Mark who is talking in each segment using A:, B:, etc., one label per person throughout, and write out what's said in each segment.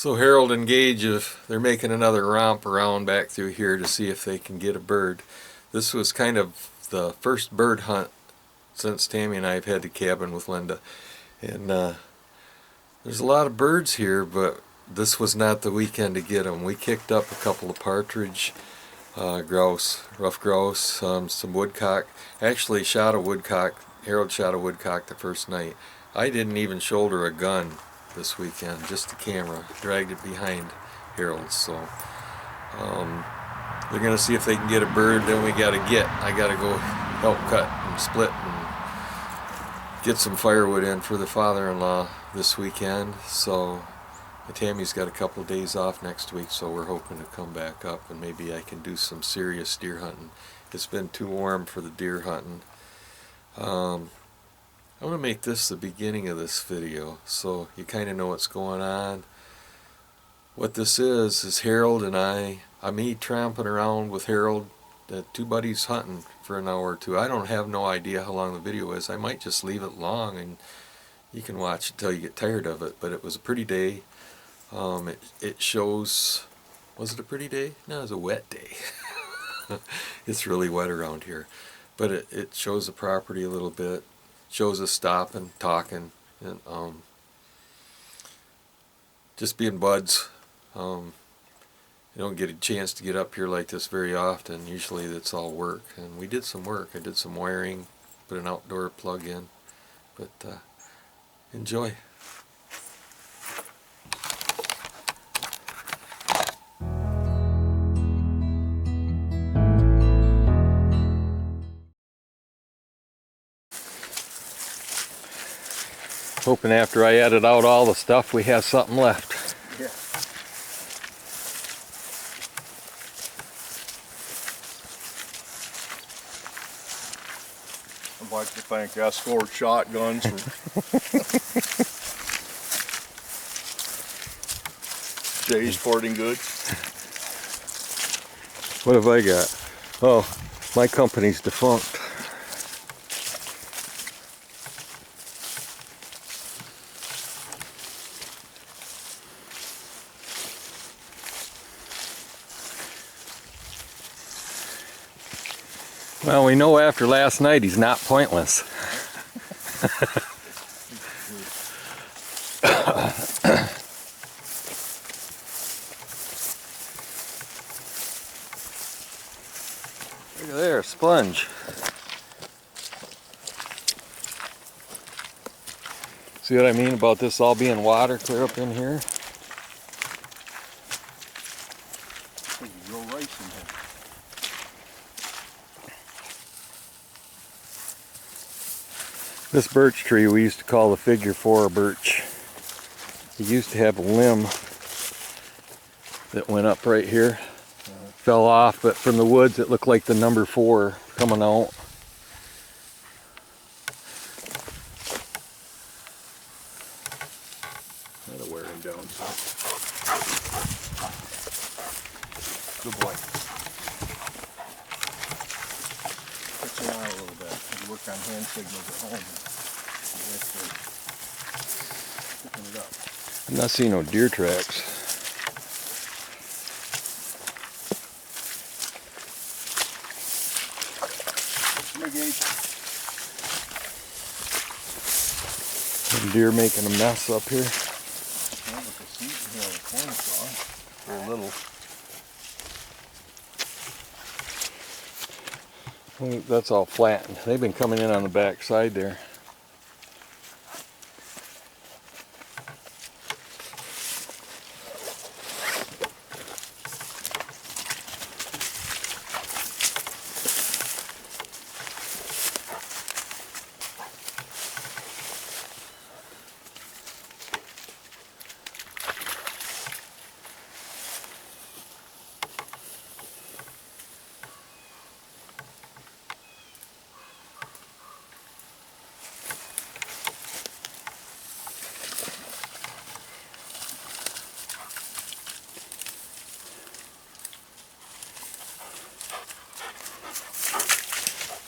A: So Harold and Gage, if they're making another romp around back through here to see if they can get a bird. This was kind of the first bird hunt since Tammy and I have had the cabin with Linda. And there's a lot of birds here, but this was not the weekend to get them. We kicked up a couple of partridge, grouse, rough grouse, some woodcock. Actually shot a woodcock. Harold shot a woodcock the first night. I didn't even shoulder a gun this weekend, just the camera. Dragged it behind Harold's. So they're gonna see if they can get a bird. Then I gotta go help cut and split and get some firewood in for the father-in-law this weekend. So Tammy's got a couple of days off next week, so we're hoping to come back up and maybe I can do some serious deer hunting. It's been too warm for the deer hunting. I want to make this the beginning of this video so you kind of know what's going on. What this is Harold and me tramping around with Harold, two buddies hunting for an hour or two. I don't have no idea how long the video is. I might just leave it long and you can watch it till you get tired of it. But it was a pretty day. It shows, was it a pretty day? No, it was a wet day. It's really wet around here. But it shows the property a little bit. Shows us stopping, talking, and just being buds. You don't get a chance to get up here like this very often. Usually it's all work, and we did some work. I did some wiring, put an outdoor plug in, but enjoy. Hoping after I edit out all the stuff we have something left.
B: Yeah. I'd like to thank Escort Shotguns for Jay's Sporting Goods.
A: What have I got? Oh, my company's defunct. Well, we know after last night he's not pointless. Look at there, sponge. See what I mean about this all being water clear up in here?
B: Real rice in here.
A: This birch tree we used to call the figure 4 birch. It used to have a limb that went up right here. Fell off, but from the woods it looked like the number 4 coming out.
B: That'll wear him down some. Good boy. Put your eye a little bit. You work on hand signals at home. Picking it up.
A: I'm not seeing no deer tracks.
B: Come here, Gage.
A: Some deer making a mess up here.
B: Well, with the seat here, the corn's gone. Very little.
A: That's all flattened. They've been coming in on the back side there.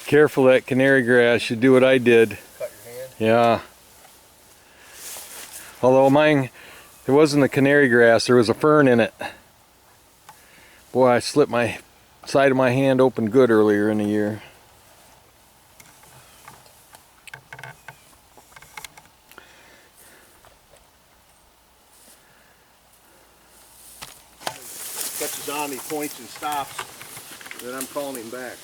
A: Careful, that canary grass. You do what I did.
B: Cut your hand.
A: Yeah. Although mine It wasn't the canary grass, there was a fern in it. Boy, I slipped my side of my hand open good earlier in the year.
B: Catches on, he points and stops, then I'm calling him back.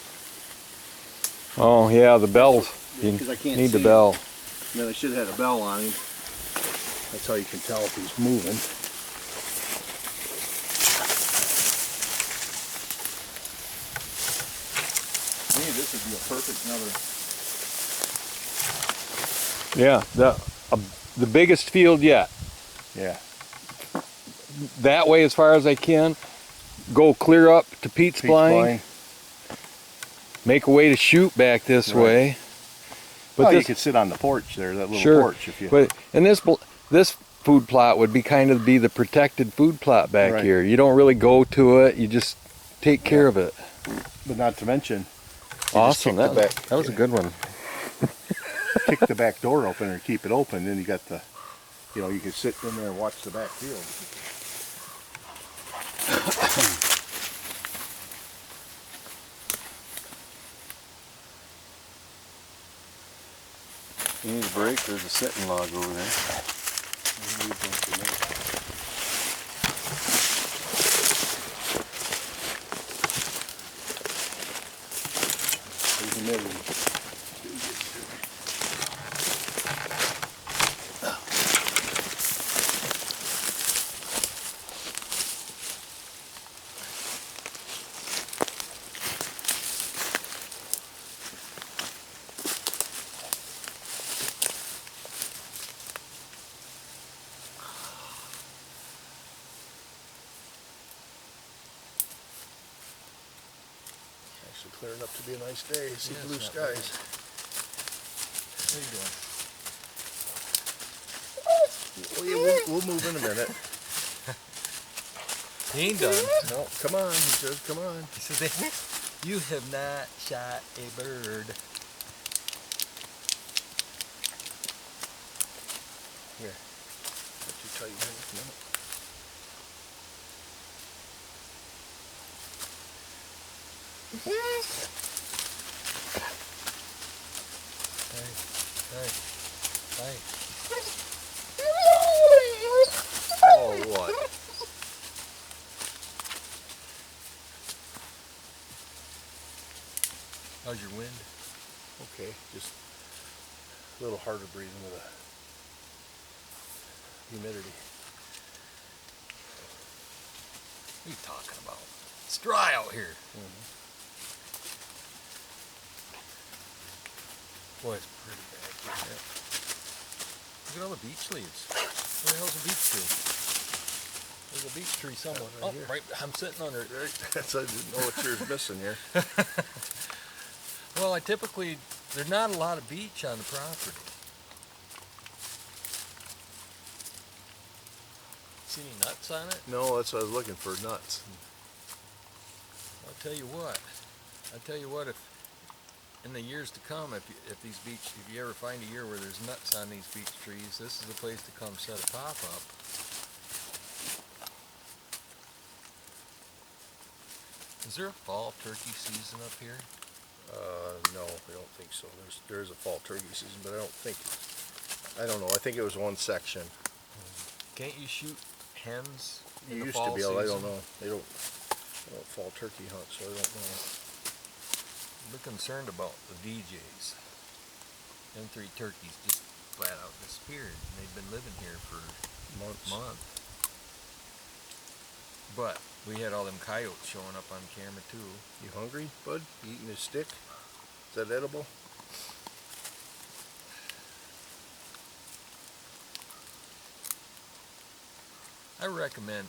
A: Oh yeah, the bells. You
B: Because I can't
A: need
B: see
A: the bell.
B: him. Then I should have had a bell on him. That's how you can tell if he's moving. To me, this would be a perfect another.
A: Yeah, the biggest field yet.
B: Yeah.
A: That way as far as I can. Go clear up to Pete's blind. Make a way to shoot back this way.
B: But well, you could sit on the porch there, that little porch if you.
A: But and this food plot would be the protected food plot back here. You don't really go to it. You just take care of it.
B: But not to mention.
A: Awesome. That was a good one.
B: Kick the back door open or keep it open, then you got the, you can sit in there and watch the back field.
A: You need a break, there's a sitting log over there.
B: Actually clearing up to be a nice day. See blue skies.
A: How you doing?
B: We'll move in a minute.
A: He ain't done.
B: No, come on. He says, come on.
A: He says, you have not shot a bird.
B: Here. Not too tight here. No.
A: Hey. Oh, what? How's your wind?
B: Okay, just a little harder breathing with the humidity.
A: What are you talking about? It's dry out here. Boy, it's pretty bad here. Yeah. Look at all the beech leaves. Where the hell's a beech tree? There's a beech tree somewhere.
B: Right here.
A: Right. I'm sitting under it.
B: Right. That's, I didn't know what you're missing here.
A: Well, there's not a lot of beech on the property. See any nuts on it?
B: No, that's what I was looking for, nuts.
A: I'll tell you what, if in the years to come, if you ever find a year where there's nuts on these beech trees, this is the place to come set a pop-up. Is there a fall turkey season up here?
B: No, I don't think so. There's a fall turkey season, but I don't know. I think it was one section.
A: Can't you shoot hens
B: You
A: in the
B: used
A: fall
B: to be able,
A: season?
B: I don't know. They don't fall turkey hunt, so I don't know.
A: We're concerned about the DJs. Them 3 turkeys just flat out disappeared. And they've been living here for months. But we had all them coyotes showing up on camera too.
B: You hungry, bud? You eating a stick? Is that edible?
A: I reckon that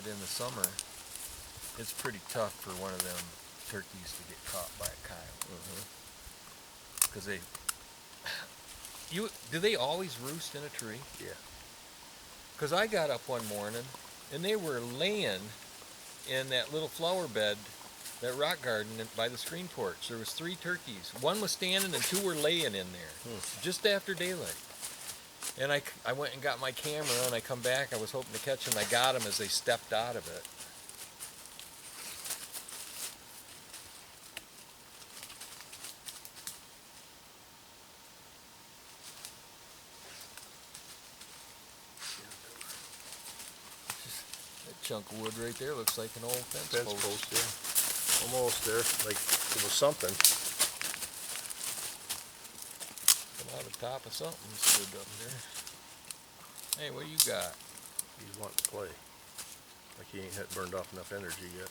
A: in the summer, it's pretty tough for one of them turkeys to get caught by a coyote. Because do they always roost in a tree?
B: Yeah.
A: Because I got up one morning and they were laying in that little flower bed that rock garden by the screen porch. There was 3 turkeys. 1 was standing and 2 were laying in there, just after daylight. And I went and got my camera, and I come back. I was hoping to catch them. I got them as they stepped out of it. That chunk of wood right there looks like an old fence post.
B: Yeah. Almost there, like it was something.
A: Come out the top of something stood up there. Hey, what do you got?
B: He's wanting to play. Like he ain't had burned off enough energy yet.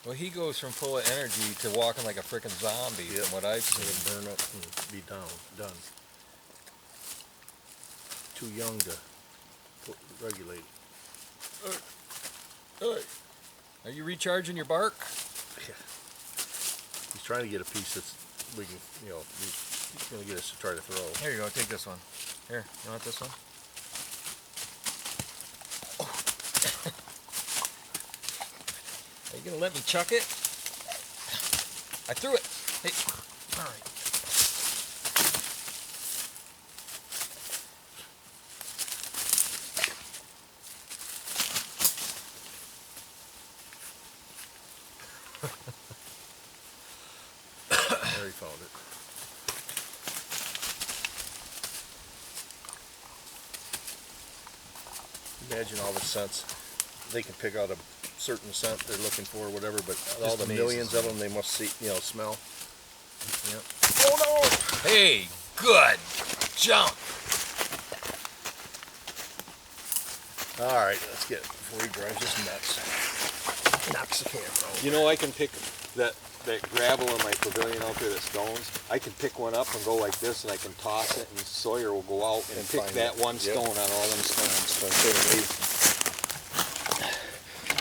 A: Well, he goes from full of energy to walking like a frickin' zombie, from what I've seen.
B: Burn up and be done. Too young to regulate.
A: Are you recharging your bark?
B: Yeah. He's trying to get a piece that's we can, he's going to get us to try to throw.
A: Here you go, take this one. Here, you want this one? Are you going to let me chuck it? I threw it. Hey, all right.
B: There he found it. Imagine all the scents. They can pick out a certain scent they're looking for, or whatever, but all the millions of them they must see, smell.
A: Yep.
B: Oh no!
A: Hey, good jump.
B: All right, let's get it before he drives us nuts. Knocks the camera over.
A: You know, I can pick that gravel in my pavilion out there, that stones. I can pick one up and go like this, and I can toss it, and Sawyer will go out and pick that one stone on all them stones.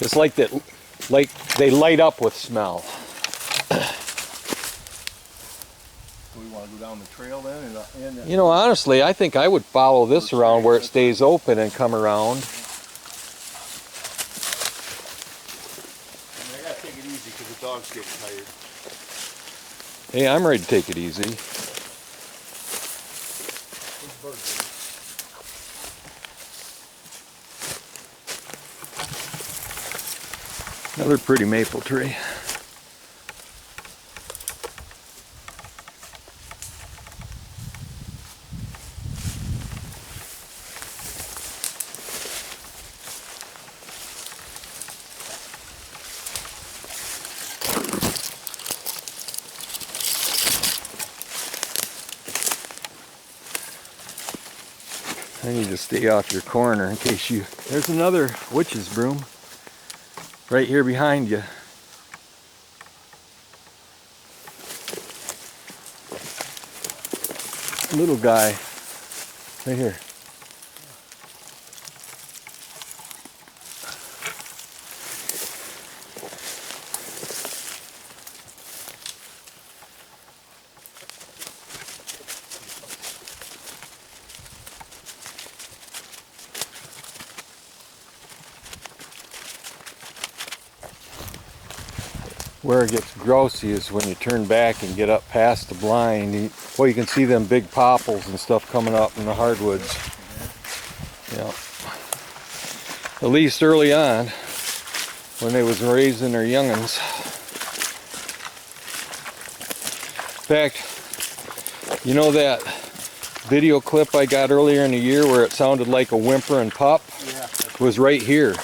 A: It's like that, like they light up with smell.
B: We want to go down the trail then?
A: You know, honestly, I think I would follow this around where it stays open and come around.
B: I gotta take it easy because the dog's getting tired.
A: Hey, I'm ready to take it easy. Another pretty maple tree. I need to stay off your corner in case you... There's another witch's broom right here behind you. Little guy right here. Where it gets grossy is when you turn back and get up past the blind. Well, you can see them big popples and stuff coming up in the hardwoods. Yeah. At least early on, when they was raising their young'uns. In fact, you know that video clip I got earlier in the year where it sounded like a whimpering pup?
B: Yeah.
A: Was right here.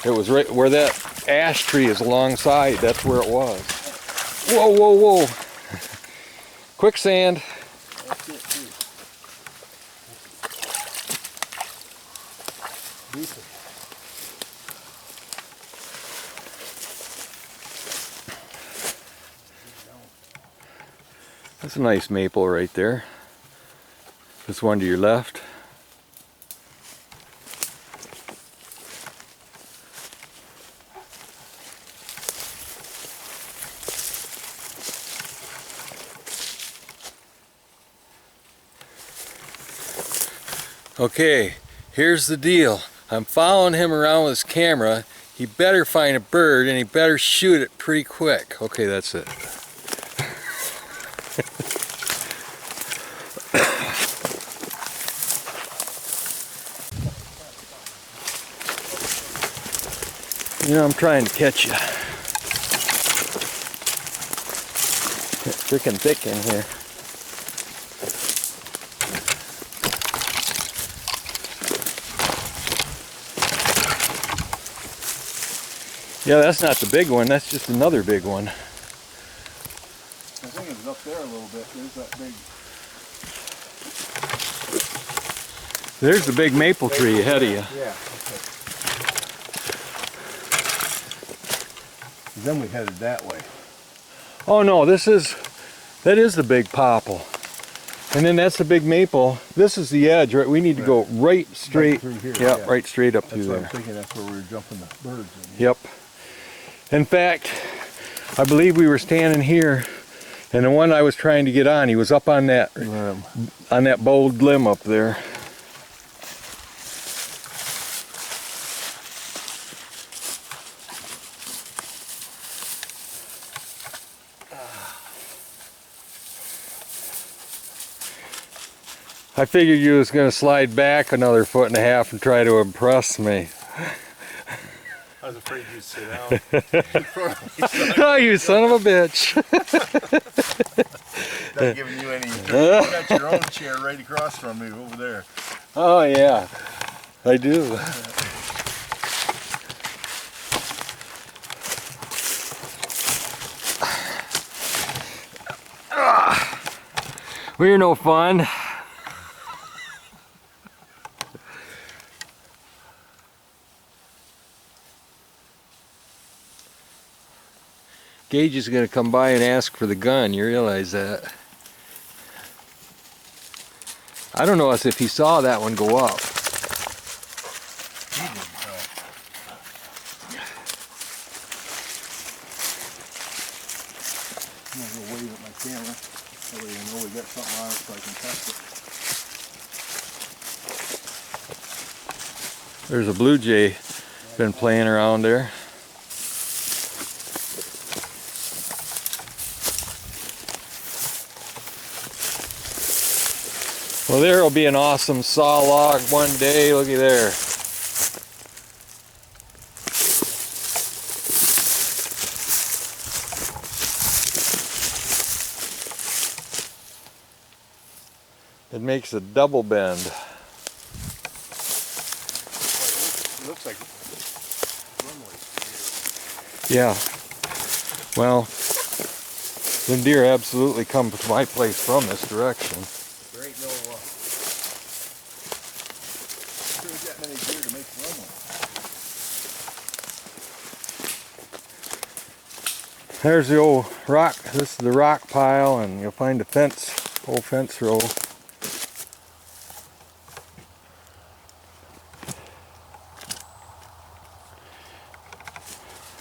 A: It was right where that ash tree is alongside. That's where it was. Whoa, whoa, whoa. Quicksand.
B: That's it too. Decent.
A: That's a nice maple right there. This one to your left. Okay, here's the deal. I'm following him around with his camera. he better find a bird and he better shoot it pretty quick. Okay, that's it. You know, I'm trying to catch you. It's freaking thick in here. Yeah, that's not the big one, that's just another big one.
B: I think it was up there a little bit. There's that big.
A: There's the big maple tree ahead of you.
B: Yeah, okay. Then we headed that way.
A: Oh no, that is the big popple. And then that's the big maple. This is the edge, right? We need to go right straight.
B: Right through here,
A: yeah,
B: yeah.
A: right straight up through
B: That's what
A: there.
B: I'm thinking. That's where we were jumping the birds in.
A: Yep. In fact, I believe we were standing here, and the one I was trying to get on, he was up on that bold limb up there. I figured you was going to slide back another 1.5 feet and try to impress me.
B: I was afraid you'd sit down.
A: Oh, you son of a bitch.
B: Not giving you any. You got your own chair right across from me over there.
A: Oh, yeah. I do. We're no fun. Gage is going to come by and ask for the gun, you realize that. I don't know if he saw that one go up.
B: He didn't know. I'm going to go wave at my camera. That way you know we got something on it so I can test it.
A: There's a blue jay been playing around there. Well, there will be an awesome saw log one day. Looky there. It makes a double bend.
B: It looks like runway.
A: Yeah. Well, them deer absolutely come to my place from this direction.
B: There ain't no there's that many deer to make runway.
A: There's the old rock. This is the rock pile, and you'll find a fence, old fence row.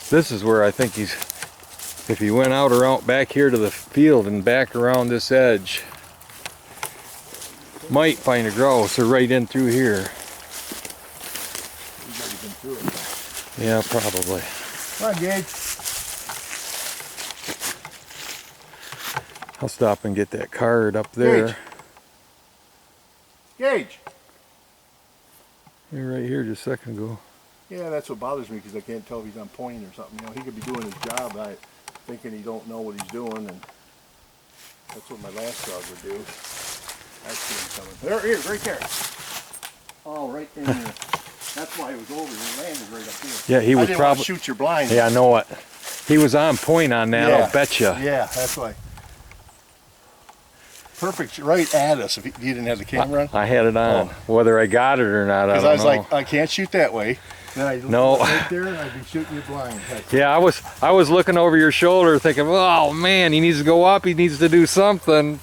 A: This is where I think he's, if he went out around back here to the field and back around this edge, might find a grouse, or right in through here.
B: He's already been through it.
A: Yeah, probably.
B: Come on, Gage.
A: I'll stop and get that card up there.
B: Gage.
A: You're right here just a second ago.
B: Yeah, that's what bothers me because I can't tell if he's on point or something. You know, he could be doing his job, thinking he don't know what he's doing, and that's what my last dog would do. I see him coming. There, here, right there. Oh, right in there. That's why he was over. He landed right up here.
A: Yeah, he was
B: I didn't want to shoot your blind.
A: Yeah, I know it. He was on point on that.
B: Yeah.
A: I'll betcha.
B: Yeah, that's why. Perfect, right at us. If you didn't have the camera on.
A: I had it on.
B: Oh.
A: Whether I got it or not, I
B: Because
A: don't
B: I was
A: know.
B: like, I can't shoot that way. Then I
A: No.
B: look right there, and I'd be shooting you blind.
A: Yeah, I was looking over your shoulder thinking, oh man, he needs to go up, he needs to do something.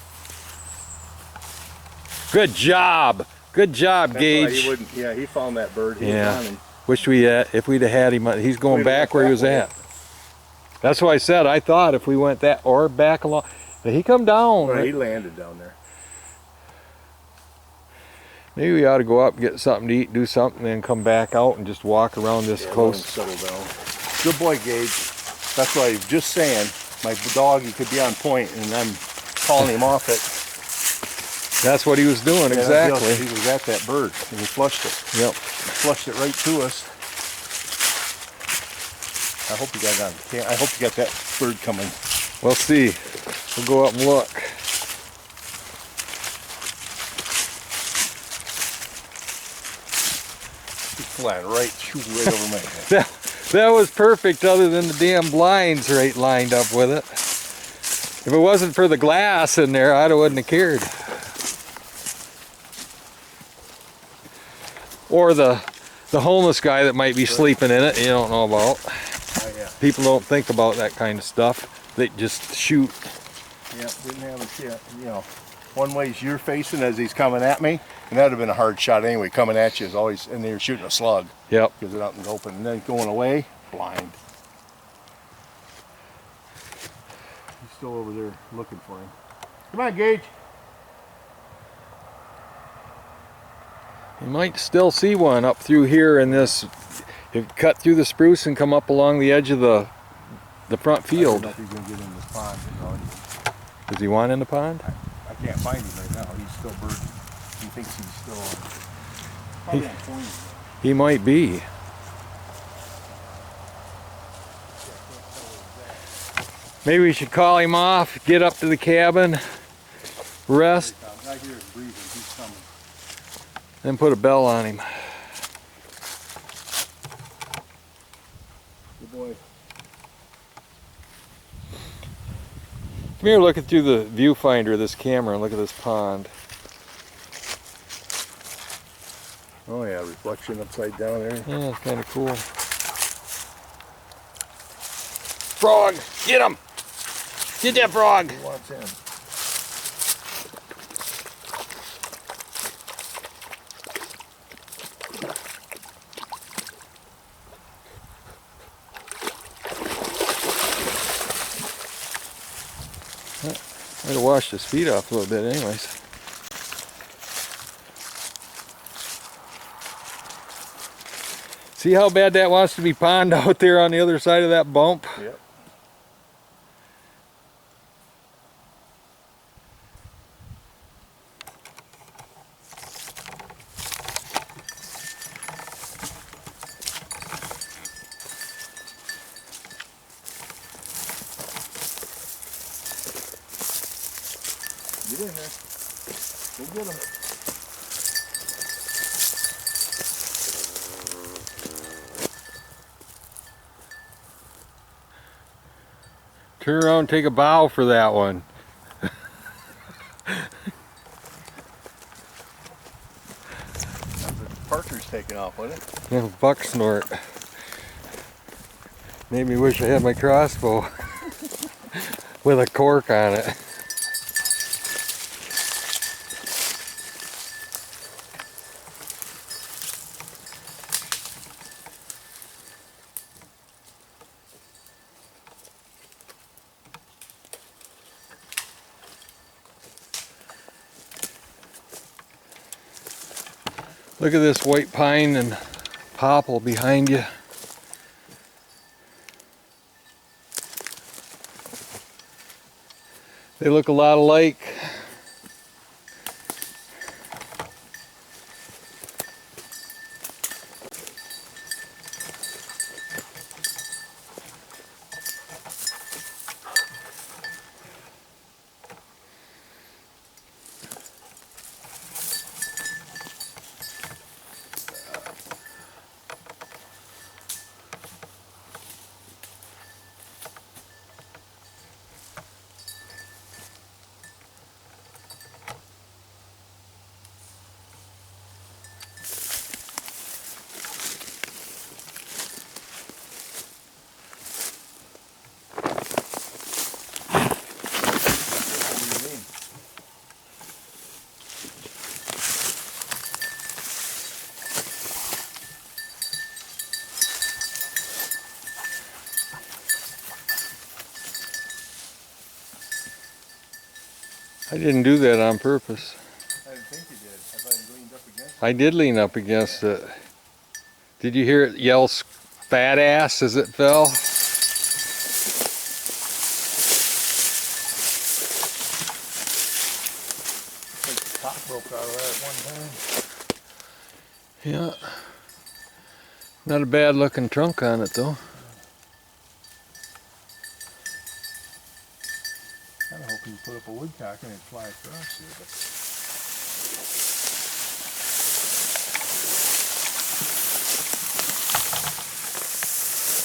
A: Good job. Good job,
B: That's why
A: Gage.
B: he wouldn't. Yeah, he found that bird. He
A: Yeah.
B: was on him.
A: Wish if we'd have had him, he's going
B: We'd have
A: back
B: went
A: where he
B: that
A: was
B: way.
A: at. That's why I said, I thought if we went that, or back along, he come down.
B: Well, he landed down there.
A: Maybe we ought to go up, get something to eat, do something, then come back out and just walk around this coast.
B: Let him settle down. Good boy, Gage. That's why I was just saying, my dog, he could be on point, and I'm calling him off it.
A: That's what he was doing,
B: Yeah,
A: exactly.
B: He was at that bird, and he flushed it.
A: Yep.
B: Flushed it right to us. I hope you got it on. I hope you got that bird coming.
A: We'll see. We'll go up and look.
B: He's flying right, shooting right over my head.
A: That was perfect, other than the damn blinds right lined up with it. If it wasn't for the glass in there, I wouldn't have cared. Or the homeless guy that might be sleeping in it, you don't know about.
B: Yeah.
A: People don't think about that kind of stuff. They just shoot.
B: Yeah, didn't have a shit. You know, one way's you're facing as he's coming at me, and that'd have been a hard shot anyway. Coming at you is always, and they're shooting a slug.
A: Yep.
B: Because they're out in the open, and then going away, blind. He's still over there looking for him. Come on, Gage.
A: You might still see one up through here in this. It cut through the spruce and come up along the edge of the front field.
B: I don't know if he's gonna get in this pond. You know.
A: Does he want in the pond?
B: I can't find him right now. He's still birding. He thinks he's still probably on point.
A: He might be. Maybe we should call him off, get up to the cabin, rest,
B: I hear him breathing. He's coming.
A: then put a bell on him.
B: Good boy.
A: Come here, looking through the viewfinder of this camera and look at this pond.
B: Oh yeah, reflection upside down there.
A: Yeah, it's kind of cool. Frog! Get him! Get that frog!
B: He wants in.
A: I gotta wash his feet off a little bit anyways. See how bad that wants to be pond out there on the other side of that bump?
B: Yep. Get in there. Go get him.
A: Turn around and take a bow for that one.
B: Parker's taking off, wasn't it?
A: Yeah, buck snort. Made me wish I had my crossbow with a cork on it. Look at this white pine and popple behind you. They look a lot alike. I didn't do that on purpose.
B: I didn't think you did. I thought you leaned up against it.
A: I did lean up against it. Did you hear it yell fat ass as it fell?
B: I think the top broke out of that at one time.
A: Yeah. Not a bad looking trunk on it though.
B: I was hoping you put up a woodcock and it'd fly across here, but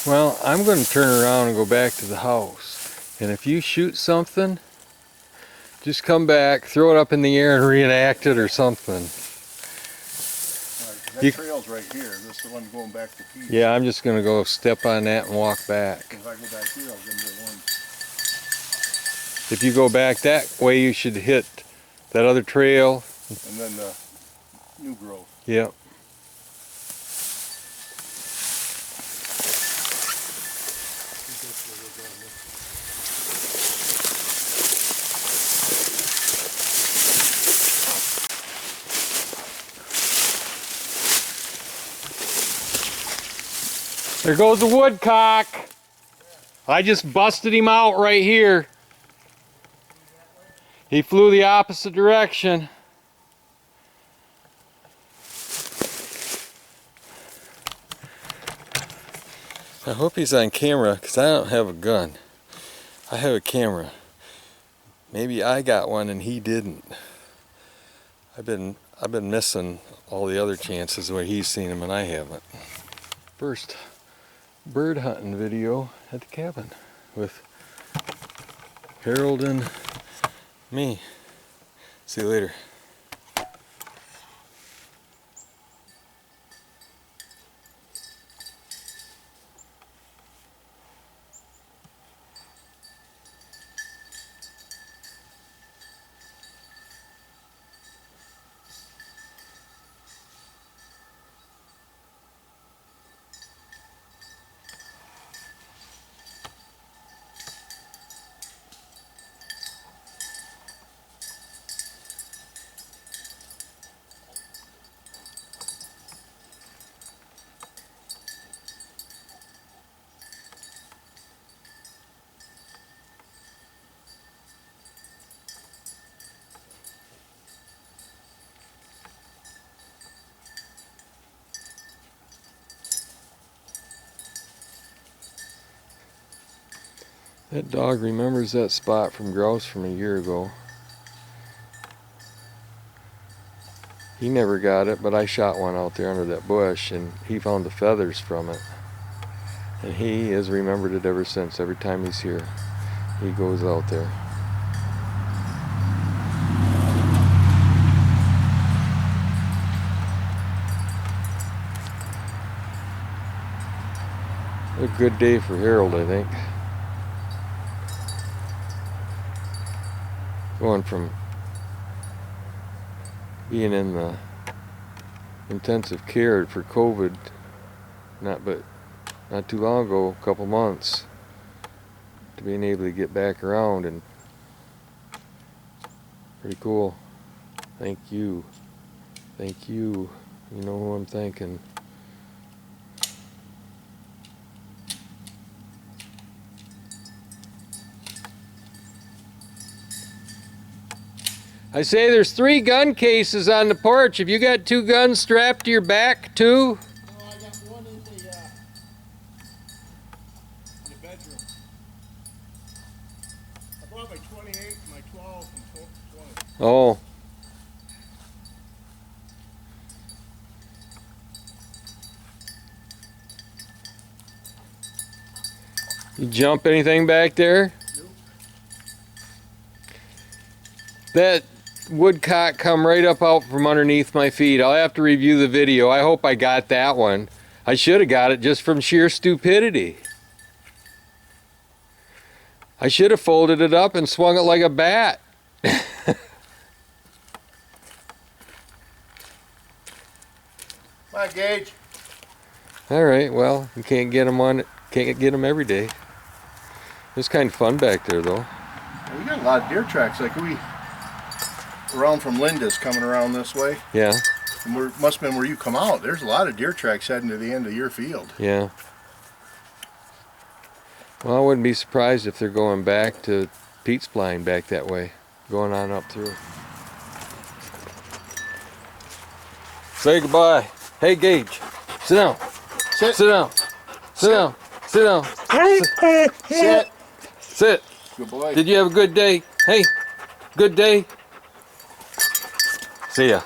A: Well, I'm going to turn around and go back to the house. And if you shoot something, just come back, throw it up in the air and reenact it or something.
B: that trail's right here. This is the one going back to Pete.
A: Yeah, I'm just going to go step on that and walk back.
B: If I go back here, I'll get into one.
A: If you go back that way, you should hit that other trail.
B: And then the new growth.
A: Yep. There goes the woodcock. I just busted him out right here. He flew the opposite direction. I hope he's on camera because I don't have a gun. I have a camera. Maybe I got one and he didn't. I've been missing all the other chances where he's seen him and I haven't. First bird hunting video at the cabin with Harold and me. See you later. That dog remembers that spot from grouse from a year ago. He never got it, but I shot one out there under that bush and he found the feathers from it. And he has remembered it ever since. Every time he's here, he goes out there. A good day for Harold, I think. Going from being in the intensive care for COVID, not too long ago, a couple months, to being able to get back around, and pretty cool. Thank you. Thank you. You know who I'm thanking. I say there's 3 gun cases on the porch. Have you got 2 guns strapped to your back too?
B: No, I got one in the bedroom. I brought my 28, my 12, and 20.
A: Oh. You jump anything back there?
B: Nope.
A: That woodcock come right up out from underneath my feet. I'll have to review the video. I hope I got that one. I should have got it just from sheer stupidity. I should have folded it up and swung it like a bat.
B: Come on, Gage.
A: All right, well, you can't get them every day. It's kind of fun back there though.
B: We got a lot of deer tracks. Like around from Linda's coming around this way.
A: Yeah.
B: And must have been where you come out. There's a lot of deer tracks heading to the end of your field.
A: Yeah. Well, I wouldn't be surprised if they're going back to Pete's blind back that way, going on up through. Say goodbye. Hey, Gage, sit down.
B: Sit.
A: Sit down. Sit down. Sit down.
B: Sit.
A: Sit.
B: Good boy.
A: Did you have a good day? Hey, good day. See ya.